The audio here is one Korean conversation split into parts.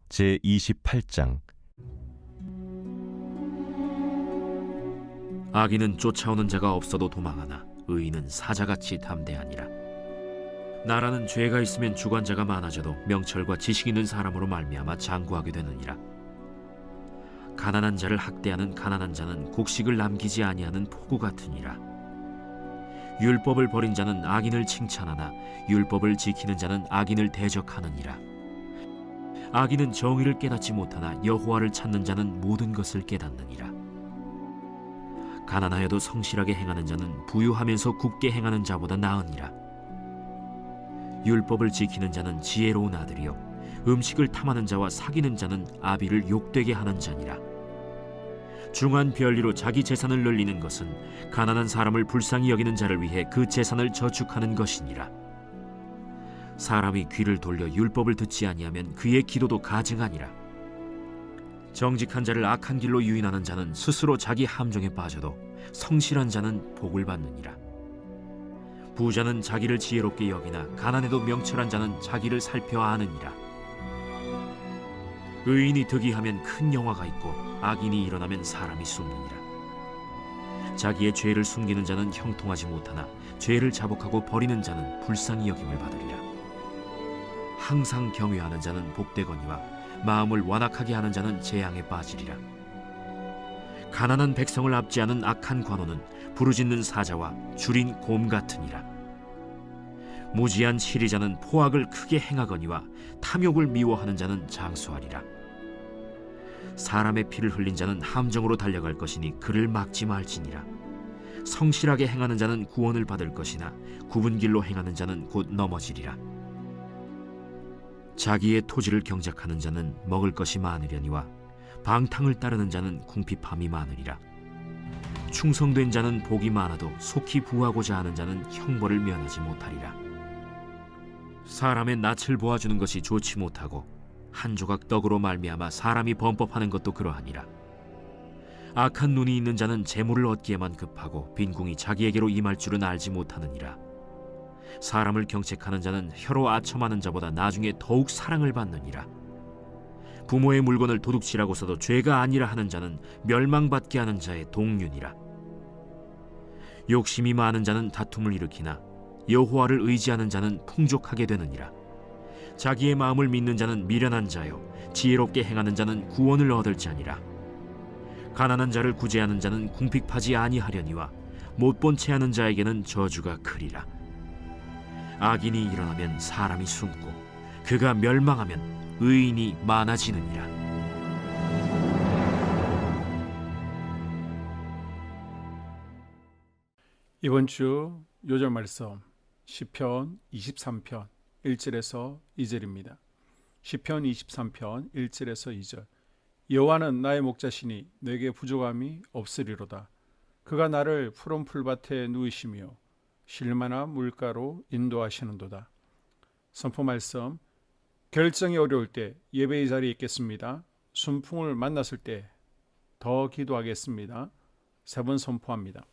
제28장. 악인은 쫓아오는 자가 없어도 도망하나 의인은 사자같이 담대하니라. 나라는 죄가 있으면 주관자가 많아져도 명철과 지식 있는 사람으로 말미암아 장구하게 되느니라. 가난한 자를 학대하는 가난한 자는 곡식을 남기지 아니하는 포구 같으니라. 율법을 버린 자는 악인을 칭찬하나 율법을 지키는 자는 악인을 대적하느니라. 악인은 정의를 깨닫지 못하나 여호와를 찾는 자는 모든 것을 깨닫느니라. 가난하여도 성실하게 행하는 자는 부유하면서 굽게 행하는 자보다 나으니라. 율법을 지키는 자는 지혜로운 아들이요 음식을 탐하는 자와 사귀는 자는 아비를 욕되게 하는 자니라. 중한 별리로 자기 재산을 늘리는 것은 가난한 사람을 불쌍히 여기는 자를 위해 그 재산을 저축하는 것이니라. 사람이 귀를 돌려 율법을 듣지 아니하면 그의 기도도 가증하니라. 정직한 자를 악한 길로 유인하는 자는 스스로 자기 함정에 빠져도 성실한 자는 복을 받느니라. 부자는 자기를 지혜롭게 여기나 가난해도 명철한 자는 자기를 살펴 아느니라. 의인이 득이하면 큰 영화가 있고 악인이 일어나면 사람이 숨느니라. 자기의 죄를 숨기는 자는 형통하지 못하나 죄를 자복하고 버리는 자는 불쌍히 여김을 받으리라. 항상 경외하는 자는 복되거니와 마음을 완악하게 하는 자는 재앙에 빠지리라. 가난한 백성을 압제하는 악한 관원은 부르짖는 사자와 줄인 곰 같으니라. 무지한 치리자는 포악을 크게 행하거니와 탐욕을 미워하는 자는 장수하리라. 사람의 피를 흘린 자는 함정으로 달려갈 것이니 그를 막지 말지니라. 성실하게 행하는 자는 구원을 받을 것이나 굽은 길로 행하는 자는 곧 넘어지리라. 자기의 토지를 경작하는 자는 먹을 것이 많으려니와 방탕을 따르는 자는 궁핍함이 많으리라. 충성된 자는 복이 많아도 속히 부하고자 하는 자는 형벌을 면하지 못하리라. 사람의 낯을 보아주는 것이 좋지 못하고 한 조각 떡으로 말미암아 사람이 범법하는 것도 그러하니라. 악한 눈이 있는 자는 재물을 얻기에만 급하고 빈궁이 자기에게로 임할 줄은 알지 못하느니라. 사람을 경책하는 자는 혀로 아첨하는 자보다 나중에 더욱 사랑을 받느니라. 부모의 물건을 도둑질하고서도 죄가 아니라 하는 자는 멸망받게 하는 자의 동류니라. 욕심이 많은 자는 다툼을 일으키나 여호와를 의지하는 자는 풍족하게 되느니라. 자기의 마음을 믿는 자는 미련한 자요 지혜롭게 행하는 자는 구원을 얻을지니라. 가난한 자를 구제하는 자는 궁핍하지 아니하려니와 못본 채 하는 자에게는 저주가 크리라. 악인이 일어나면 사람이 숨고 그가 멸망하면 의인이 많아지느니라. 이번 주 요절 말씀 시편 23편 1절에서 2절입니다. 시편 23편 1절에서 2절. 여호와는 나의 목자시니 내게 부족함이 없으리로다. 그가 나를 푸른 풀밭에 누이시며 쉴만한 물가로 인도하시는도다. 선포 말씀. 결정이 어려울 때 예배의 자리에 있겠습니다. 순풍을 만났을 때 더 기도하겠습니다. 세 번 선포합니다.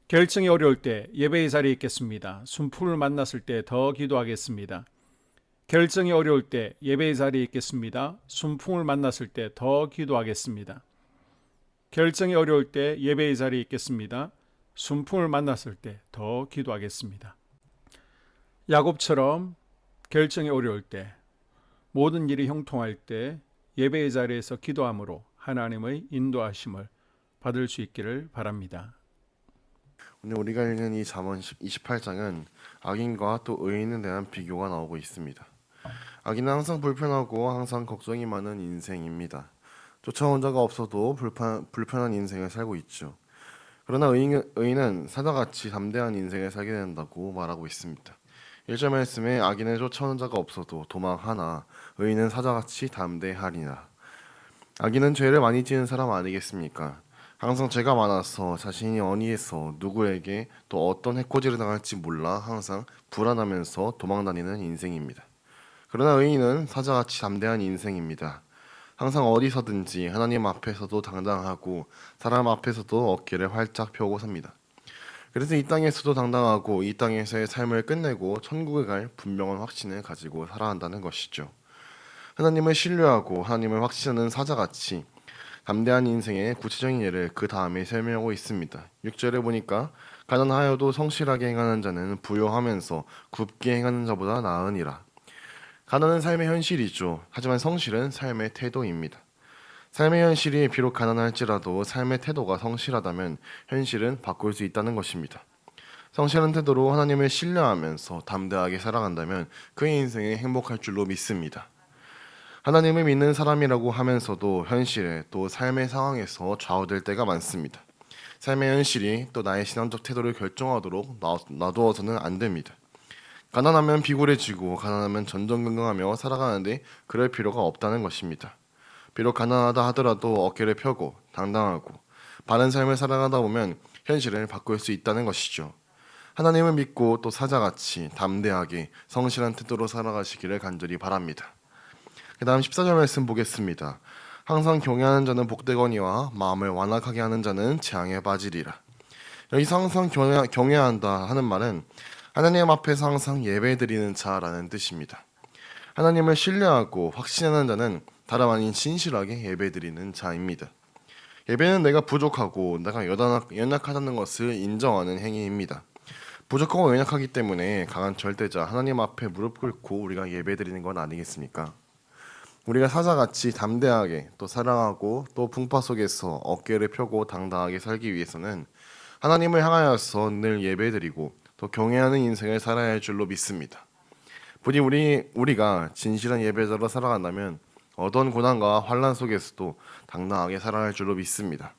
결정이 어려울 때 예배의 자리에 있겠습니다. 순풍을 만났을 때 더 기도하겠습니다. 결정이 어려울 때 예배의 자리에 있겠습니다. 순풍을 만났을 때 더 기도하겠습니다. 결정이 어려울 때 예배의 자리에 있겠습니다. 순풍을 만났을 때 더 기도하겠습니다. 야곱처럼 결정이 어려울 때, 모든 일이 형통할 때 예배의 자리에서 기도함으로 하나님의 인도하심을 받을 수 있기를 바랍니다. 오늘 우리가 읽는 이 잠언 28장은 악인과 또 의인에 대한 비교가 나오고 있습니다. 악인은 항상 불편하고 항상 걱정이 많은 인생입니다. 쫓아온 자가 없어도 불편한 인생을 살고 있죠. 그러나 의인은 사자같이 담대한 인생을 살게 된다고 말하고 있습니다. 1절 말씀에 악인은 쫓아오는 자가 없어도 도망하나 의인은 사자같이 담대하리라. 악인은 죄를 많이 지은 사람 아니겠습니까? 항상 죄가 많아서 자신이 언의해서 누구에게 또 어떤 해코지를 당할지 몰라 항상 불안하면서 도망다니는 인생입니다. 그러나 의인은 사자같이 담대한 인생입니다. 항상 어디서든지 하나님 앞에서도 당당하고 사람 앞에서도 어깨를 활짝 펴고 삽니다. 그래서 이 땅에서도 당당하고 이 땅에서의 삶을 끝내고 천국에 갈 분명한 확신을 가지고 살아간다는 것이죠. 하나님을 신뢰하고 하나님을 확신하는 사자같이 담대한 인생의 구체적인 예를 그 다음에 설명하고 있습니다. 6절에 보니까 가난하여도 성실하게 행하는 자는 부요하면서 굽게 행하는 자보다 나으니라. 가난은 삶의 현실이죠. 하지만 성실은 삶의 태도입니다. 삶의 현실이 비록 가난할지라도 삶의 태도가 성실하다면 현실은 바꿀 수 있다는 것입니다. 성실한 태도로 하나님을 신뢰하면서 담대하게 살아간다면 그의 인생이 행복할 줄로 믿습니다. 하나님을 믿는 사람이라고 하면서도 현실에 또 삶의 상황에서 좌우될 때가 많습니다. 삶의 현실이 또 나의 신앙적 태도를 결정하도록 놔두어서는 안 됩니다. 가난하면 비굴해지고 가난하면 전전긍긍하며 살아가는데 그럴 필요가 없다는 것입니다. 비록 가난하다 하더라도 어깨를 펴고 당당하고 바른 삶을 살아가다 보면 현실을 바꿀 수 있다는 것이죠. 하나님을 믿고 또 사자같이 담대하게 성실한 태도로 살아가시기를 간절히 바랍니다. 그 다음 14절 말씀 보겠습니다. 항상 경외하는 자는 복되거니와 마음을 완악하게 하는 자는 재앙에 빠지리라. 여기서 항상 경외한다 하는 말은 하나님 앞에서 항상 예배드리는 자라는 뜻입니다. 하나님을 신뢰하고 확신하는 자는 다름 아닌 진실하게 예배드리는 자입니다. 예배는 내가 부족하고 내가 연약하다는 것을 인정하는 행위입니다. 부족하고 연약하기 때문에 강한 절대자 하나님 앞에 무릎 꿇고 우리가 예배드리는 건 아니겠습니까? 우리가 사자같이 담대하게 또 사랑하고 또 풍파 속에서 어깨를 펴고 당당하게 살기 위해서는 하나님을 향하여서 늘 예배드리고 또 경외하는 인생을 살아야 할 줄로 믿습니다. 부디 우리가 진실한 예배자로 살아간다면 어떤 고난과 환난 속에서도 당당하게 살아갈 줄로 믿습니다.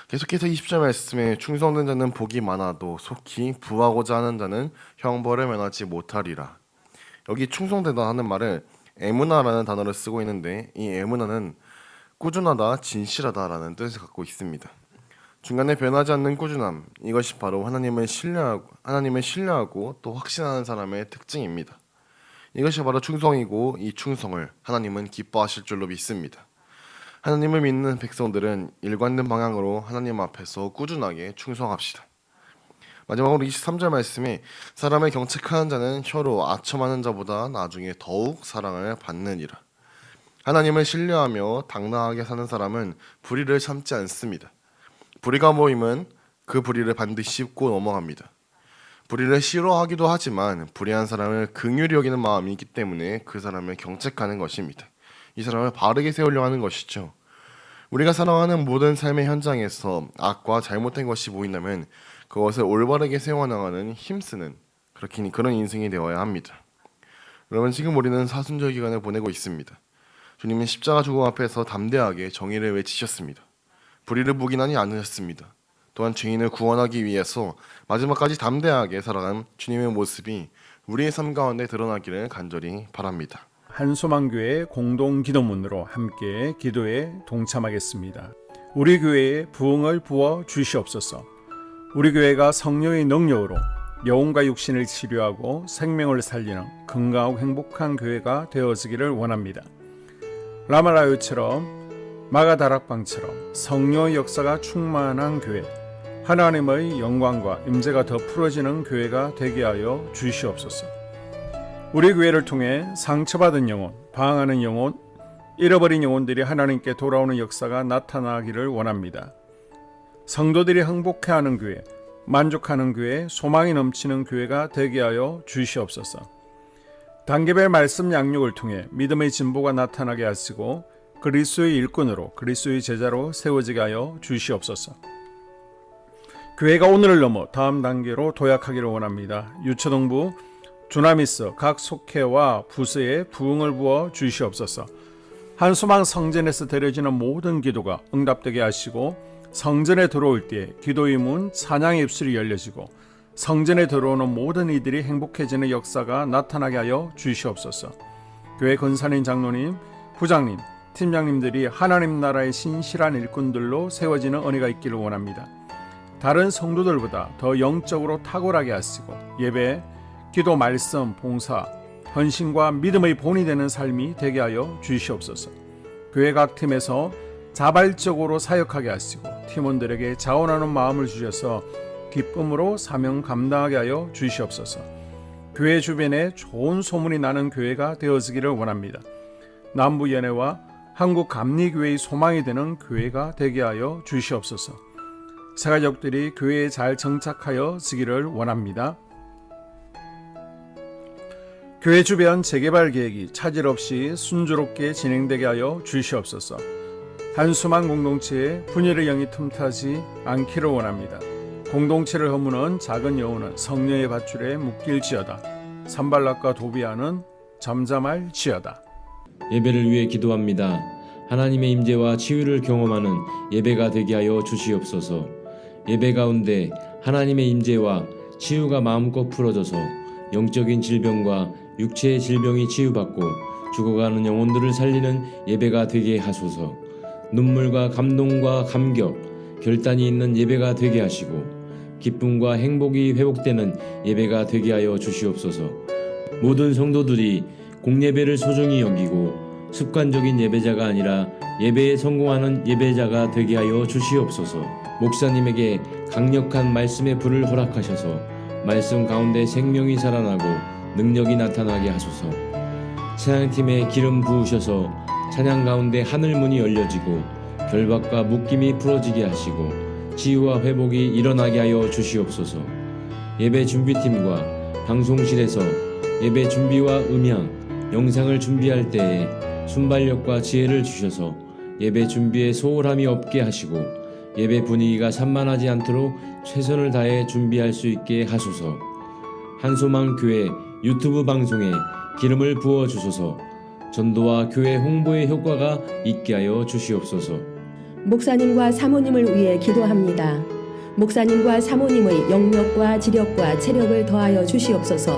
계속해서 20절 말씀에 충성된 자는 복이 많아도 속히 부하고자 하는 자는 형벌을 면하지 못하리라. 여기 충성되다 하는 말을 에무나라는 단어를 쓰고 있는데 이 에무나는 꾸준하다, 진실하다라는 뜻을 갖고 있습니다. 중간에 변하지 않는 꾸준함, 이것이 바로 하나님을 신뢰하고 또 확신하는 사람의 특징입니다. 이것이 바로 충성이고 이 충성을 하나님은 기뻐하실 줄로 믿습니다. 하나님을 믿는 백성들은 일관된 방향으로 하나님 앞에서 꾸준하게 충성합시다. 마지막으로 23절 말씀에 사람을 경책하는 자는 혀로 아첨하는 자보다 나중에 더욱 사랑을 받느니라. 하나님을 신뢰하며 당당하게 사는 사람은 불의를 참지 않습니다. 불의가 모이면 그 불의를 반드시 씹고 넘어갑니다. 불의를 싫어하기도 하지만 불의한 사람을 긍휼히 여기는 마음이 있기 때문에 그 사람을 경책하는 것입니다. 이 사람을 바르게 세우려 하는 것이죠. 우리가 살아가는 모든 삶의 현장에서 악과 잘못된 것이 보인다면 그것을 올바르게 세워나가는 힘쓰는 그런 인생이 되어야 합니다. 여러분, 지금 우리는 사순절 기간을 보내고 있습니다. 주님은 십자가 죽음 앞에서 담대하게 정의를 외치셨습니다. 불의를 묵인하지 않으셨습니다. 또한 죄인을 구원하기 위해서 마지막까지 담대하게 살아간 주님의 모습이 우리의 삶 가운데 드러나기를 간절히 바랍니다. 한소망교회 공동 기도문으로 함께 기도에 동참하겠습니다. 우리 교회에 부흥을 부어 주시옵소서. 우리 교회가 성령의 능력으로 영혼과 육신을 치료하고 생명을 살리는 건강하고 행복한 교회가 되어지기를 원합니다. 라말라요처럼 마가다락방처럼 성령의 역사가 충만한 교회, 하나님의 영광과 임재가 더 풀어지는 교회가 되게 하여 주시옵소서. 우리 교회를 통해 상처받은 영혼, 방황하는 영혼, 잃어버린 영혼들이 하나님께 돌아오는 역사가 나타나기를 원합니다. 성도들이 행복해하는 교회, 만족하는 교회, 소망이 넘치는 교회가 되게 하여 주시옵소서. 단계별 말씀 양육을 통해 믿음의 진보가 나타나게 하시고 그리스도의 일꾼으로 그리스도의 제자로 세워지게 하여 주시옵소서. 교회가 오늘을 넘어 다음 단계로 도약하기를 원합니다. 유초동부 주나미스 각 속회와 부서에 부흥을 부어 주시옵소서. 한소망 성전에서 드려지는 모든 기도가 응답되게 하시고 성전에 들어올 때 기도의 문, 찬양의 입술이 열려지고 성전에 들어오는 모든 이들이 행복해지는 역사가 나타나게 하여 주시옵소서. 교회 권사님, 장로님, 부장님, 팀장님들이 하나님 나라의 신실한 일꾼들로 세워지는 은혜가 있기를 원합니다. 다른 성도들보다 더 영적으로 탁월하게 하시고 예배, 기도, 말씀, 봉사, 헌신과 믿음의 본이 되는 삶이 되게 하여 주시옵소서. 교회 각 팀에서 자발적으로 사역하게 하시고 팀원들에게 자원하는 마음을 주셔서 기쁨으로 사명 감당하게 하여 주시옵소서. 교회 주변에 좋은 소문이 나는 교회가 되어지기를 원합니다. 남부연회와 한국감리교회의 소망이 되는 교회가 되게 하여 주시옵소서. 새 가족들이 교회에 잘 정착하여 지기를 원합니다. 교회 주변 재개발 계획이 차질 없이 순조롭게 진행되게 하여 주시옵소서. 한수만 공동체에 분열의 영이 틈타지 않기를 원합니다. 공동체를 허무는 작은 여우는 성령의 밧줄에 묶일지어다. 산발락과 도비아는 잠잠할지어다. 예배를 위해 기도합니다. 하나님의 임재와 치유를 경험하는 예배가 되게 하여 주시옵소서. 예배 가운데 하나님의 임재와 치유가 마음껏 풀어져서 영적인 질병과 육체의 질병이 치유받고 죽어가는 영혼들을 살리는 예배가 되게 하소서. 눈물과 감동과 감격, 결단이 있는 예배가 되게 하시고 기쁨과 행복이 회복되는 예배가 되게 하여 주시옵소서. 모든 성도들이 공예배를 소중히 여기고 습관적인 예배자가 아니라 예배에 성공하는 예배자가 되게 하여 주시옵소서. 목사님에게 강력한 말씀의 불을 허락하셔서 말씀 가운데 생명이 살아나고 능력이 나타나게 하소서. 찬양팀에 기름 부으셔서 찬양 가운데 하늘문이 열려지고 결박과 묶임이 풀어지게 하시고 치유와 회복이 일어나게 하여 주시옵소서. 예배 준비팀과 방송실에서 예배 준비와 음향, 영상을 준비할 때에 순발력과 지혜를 주셔서 예배 준비에 소홀함이 없게 하시고 예배 분위기가 산만하지 않도록 최선을 다해 준비할 수 있게 하소서. 한소망 교회 유튜브 방송에 기름을 부어 주소서. 전도와 교회 홍보의 효과가 있게 하여 주시옵소서. 목사님과 사모님을 위해 기도합니다. 목사님과 사모님의 영력과 지력과 체력을 더하여 주시옵소서.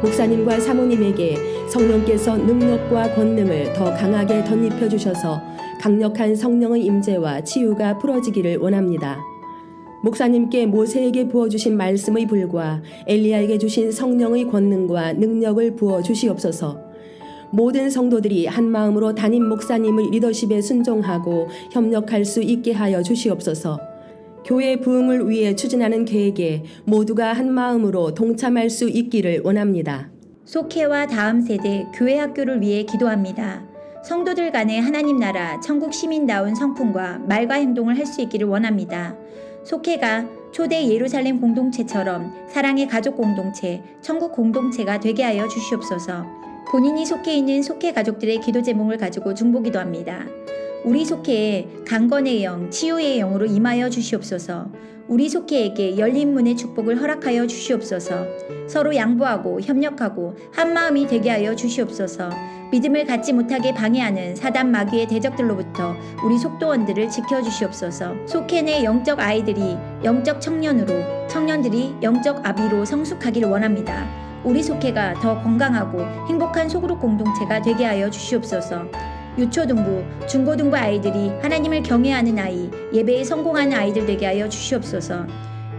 목사님과 사모님에게 성령께서 능력과 권능을 더 강하게 덧입혀 주셔서 강력한 성령의 임재와 치유가 풀어지기를 원합니다. 목사님께 모세에게 부어주신 말씀의 불과 엘리야에게 주신 성령의 권능과 능력을 부어 주시옵소서. 모든 성도들이 한 마음으로 담임 목사님의 리더십에 순종하고 협력할 수 있게 하여 주시옵소서. 교회 부흥을 위해 추진하는 계획에 모두가 한 마음으로 동참할 수 있기를 원합니다. 속회와 다음 세대 교회 학교를 위해 기도합니다. 성도들 간의 하나님 나라 천국 시민다운 성품과 말과 행동을 할 수 있기를 원합니다. 속회가 초대 예루살렘 공동체처럼 사랑의 가족 공동체, 천국 공동체가 되게 하여 주시옵소서. 본인이 속해 있는 속회 가족들의 기도 제목을 가지고 중보기도합니다. 우리 속회에 강건의 영, 치유의 영으로 임하여 주시옵소서. 우리 속회에게 열린 문의 축복을 허락하여 주시옵소서. 서로 양보하고 협력하고 한마음이 되게 하여 주시옵소서. 믿음을 갖지 못하게 방해하는 사단 마귀의 대적들로부터 우리 속도원들을 지켜주시옵소서. 속회 내 영적 아이들이 영적 청년으로, 청년들이 영적 아비로 성숙하기를 원합니다. 우리 속회가 더 건강하고 행복한 소그룹 공동체가 되게 하여 주시옵소서. 유초등부, 중고등부 아이들이 하나님을 경외하는 아이, 예배에 성공하는 아이들 되게 하여 주시옵소서.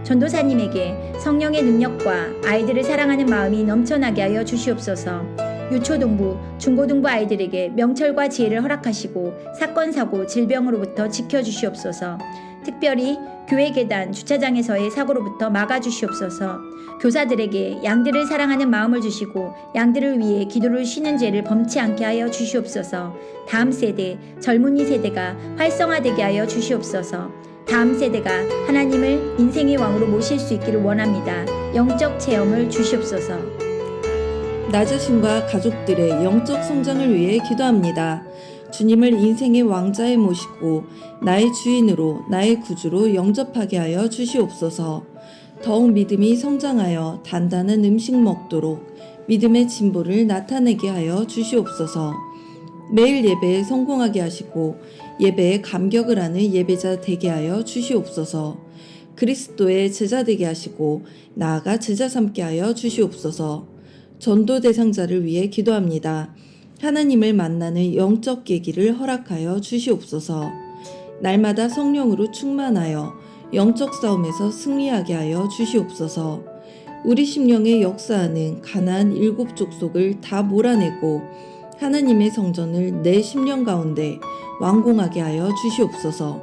전도사님에게 성령의 능력과 아이들을 사랑하는 마음이 넘쳐나게 하여 주시옵소서. 유초등부, 중고등부 아이들에게 명철과 지혜를 허락하시고 사건, 사고, 질병으로부터 지켜주시옵소서. 특별히 교회 계단, 주차장에서의 사고로부터 막아주시옵소서. 교사들에게 양들을 사랑하는 마음을 주시고 양들을 위해 기도를 쉬는 죄를 범치 않게 하여 주시옵소서. 다음 세대, 젊은이 세대가 활성화되게 하여 주시옵소서. 다음 세대가 하나님을 인생의 왕으로 모실 수 있기를 원합니다. 영적 체험을 주시옵소서. 나 자신과 가족들의 영적 성장을 위해 기도합니다. 주님을 인생의 왕자에 모시고 나의 주인으로 나의 구주로 영접하게 하여 주시옵소서. 더욱 믿음이 성장하여 단단한 음식 먹도록 믿음의 진보를 나타내게 하여 주시옵소서. 매일 예배에 성공하게 하시고 예배에 감격을 하는 예배자 되게 하여 주시옵소서. 그리스도의 제자 되게 하시고 나아가 제자 삼게 하여 주시옵소서. 전도 대상자를 위해 기도합니다. 하나님을 만나는 영적 계기를 허락하여 주시옵소서. 날마다 성령으로 충만하여 영적 싸움에서 승리하게 하여 주시옵소서. 우리 심령에 역사하는 가나안 7 족속을 다 몰아내고 하나님의 성전을 내 심령 가운데 완공하게 하여 주시옵소서.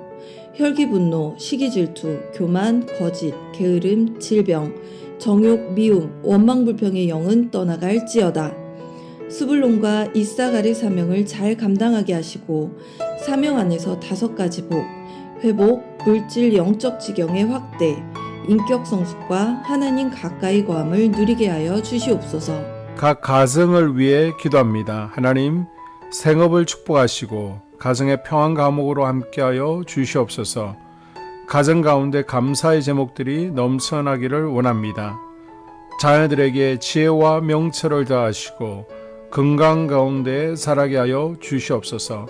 혈기 분노, 시기 질투, 교만, 거짓, 게으름, 질병, 정욕, 미움, 원망 불평의 영은 떠나갈지어다. 스불론과 이사갈의 사명을 잘 감당하게 하시고 사명 안에서 5가지 복, 회복, 물질 영적 지경의 확대, 인격 성숙과 하나님 가까이 거함을 누리게 하여 주시옵소서. 각 가정을 위해 기도합니다. 하나님, 생업을 축복하시고 가정의 평안 감옥으로 함께하여 주시옵소서. 가정 가운데 감사의 제목들이 넘쳐나기를 원합니다. 자녀들에게 지혜와 명철을 더하시고 건강 가운데 자라게 하여 주시옵소서.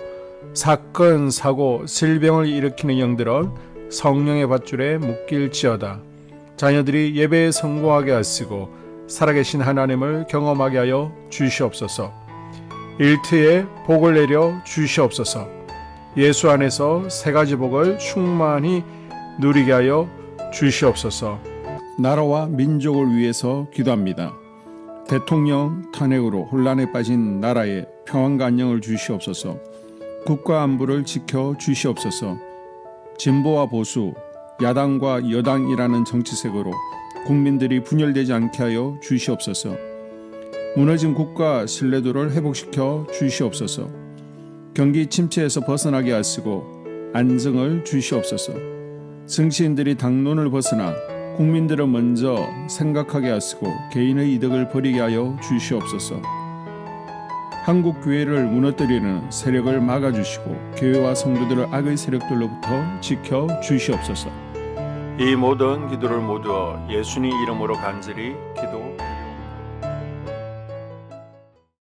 사건, 사고, 질병을 일으키는 영들은 성령의 밧줄에 묶일지어다. 자녀들이 예배에 성공하게 하시고 살아계신 하나님을 경험하게 하여 주시옵소서. 일터에 복을 내려 주시옵소서. 예수 안에서 3가지 복을 충만히 누리게 하여 주시옵소서. 나라와 민족을 위해서 기도합니다. 대통령 탄핵으로 혼란에 빠진 나라에 평안과 안녕을 주시옵소서. 국가 안보를 지켜 주시옵소서. 진보와 보수, 야당과 여당이라는 정치색으로 국민들이 분열되지 않게 하여 주시옵소서. 무너진 국가 신뢰도를 회복시켜 주시옵소서. 경기 침체에서 벗어나게 하시고 안정을 주시옵소서. 정치인들이 당론을 벗어나 국민들을 먼저 생각하게 하시고 개인의 이득을 버리게 하여 주시옵소서. 한국 교회를 무너뜨리는 세력을 막아주시고 교회와 성도들을 악의 세력들로부터 지켜 주시옵소서. 이 모든 기도를 모두 예수님 이름으로 간절히 기도